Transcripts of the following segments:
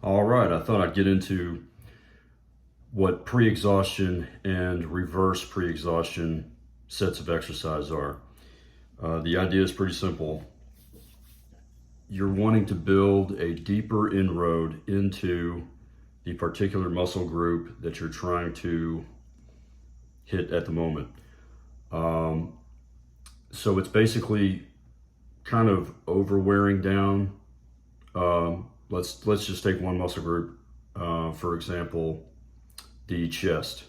All right, I thought I'd get into what pre-exhaustion and reverse pre-exhaustion sets of exercise are. The idea is pretty simple. You're wanting to build a deeper inroad into the particular muscle group that you're trying to hit at the moment. So it's basically kind of over-wearing down. Let's just take one muscle group, for example, the chest.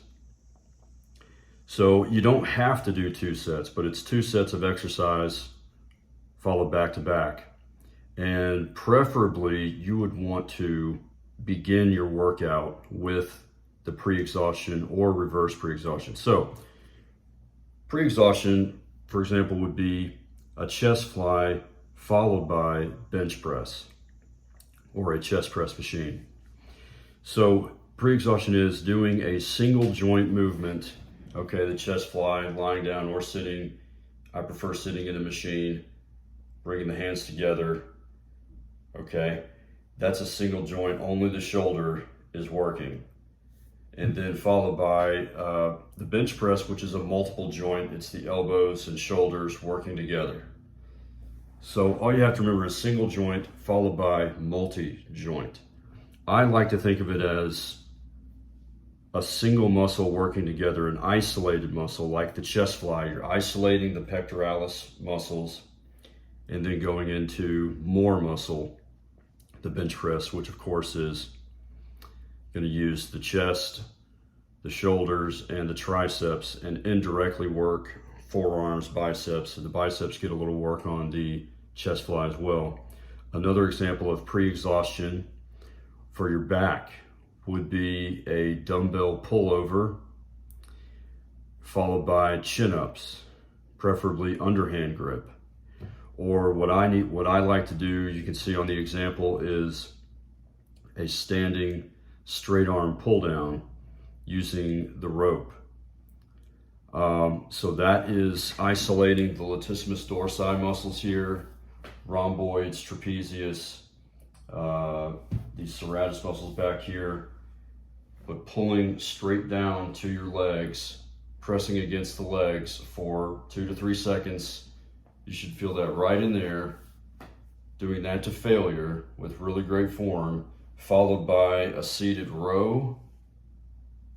So you don't have to do 2 sets, but it's 2 sets of exercise followed back to back. And preferably you would want to begin your workout with the pre-exhaustion or reverse pre-exhaustion. So pre-exhaustion, for example, would be a chest fly followed by bench press or a chest press machine. So pre-exhaustion is doing a single joint movement. Okay, the chest fly, lying down or sitting. I prefer sitting in a machine, bringing the hands together. Okay, that's a single joint, only the shoulder is working. And then followed by the bench press, which is a multiple joint. It's the elbows and shoulders working together. So all you have to remember is single joint followed by multi-joint. I like to think of it as a single muscle working together, an isolated muscle like the chest fly. You're isolating the pectoralis muscles and then going into more muscle, the bench press, which of course is going to use the chest, the shoulders, and the triceps, and indirectly work forearms, biceps. And the biceps get a little work on the chest fly as well. Another example of pre-exhaustion for your back would be a dumbbell pullover followed by chin-ups, preferably underhand grip. Or what I like to do, you can see on the example, is a standing straight arm pull down using the rope. So that is isolating the latissimus dorsi muscles here, rhomboids, trapezius, these serratus muscles back here, but pulling straight down to your legs, pressing against the legs for 2 to 3 seconds. You should feel that right in there, doing that to failure with really great form, followed by a seated row,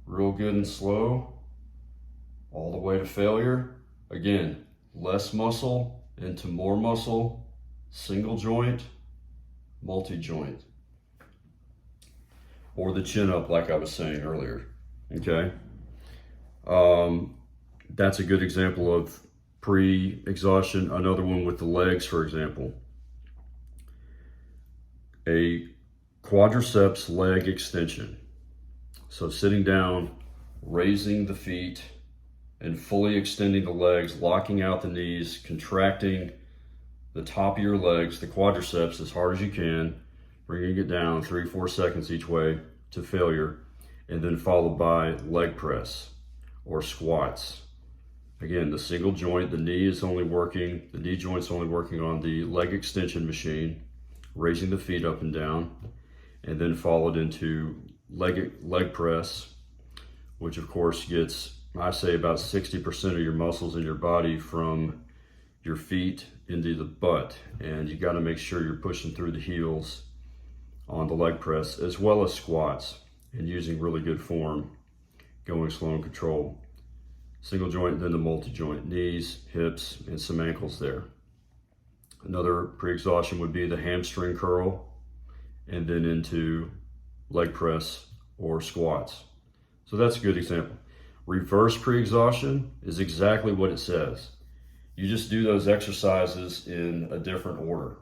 real good and slow, all the way to failure. Again, less muscle into more muscle, single joint, multi-joint. Or the chin up like I was saying earlier, okay? That's a good example of pre-exhaustion. Another one with the legs, for example. A quadriceps leg extension. So sitting down, raising the feet, and fully extending the legs, locking out the knees, contracting the top of your legs, the quadriceps, as hard as you can, bringing it down 3-4 seconds each way to failure, and then followed by leg press or squats. Again, the single joint, the knee joint's only working on the leg extension machine, raising the feet up and down, and then followed into leg press, which of course gets, I say, about 60% of your muscles in your body from your feet into the butt. And you got to make sure you're pushing through the heels on the leg press, as well as squats, and using really good form, going slow and controlled. Single joint, then the multi-joint, knees, hips, and some ankles there. Another pre-exhaustion would be the hamstring curl, and then into leg press or squats. So that's a good example. Reverse pre-exhaustion is exactly what it says. You just do those exercises in a different order.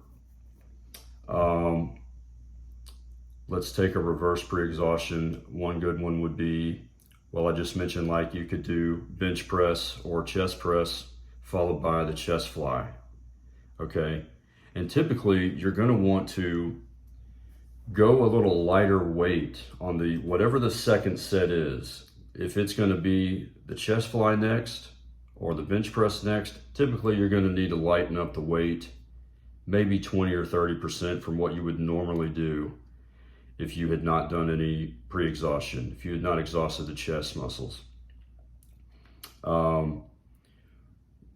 Let's take a reverse pre-exhaustion. One good one would be, well, I just mentioned, like, you could do bench press or chest press followed by the chest fly. Okay, and typically you're going to want to go a little lighter weight on the whatever the second set is. If it's going to be the chest fly next or the bench press next, typically you're going to need to lighten up the weight, maybe 20 or 30% from what you would normally do. if you had not done any pre-exhaustion, if you had not exhausted the chest muscles.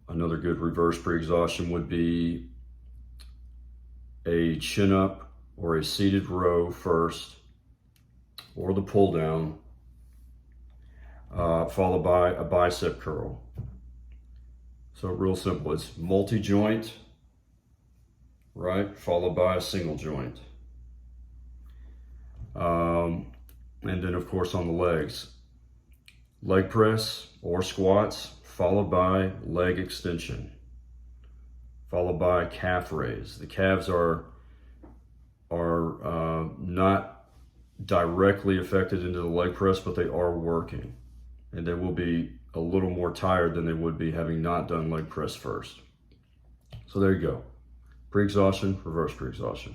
Another good reverse pre-exhaustion would be a chin up or a seated row first, or the pull down, followed by a bicep curl. So real simple, it's multi-joint, right, followed by a single joint. And then of course on the legs, leg press or squats, followed by leg extension, followed by calf raise. The calves are not directly affected into the leg press, but they are working, and they will be a little more tired than they would be having not done leg press first. So there you go. Pre-exhaustion, reverse pre-exhaustion.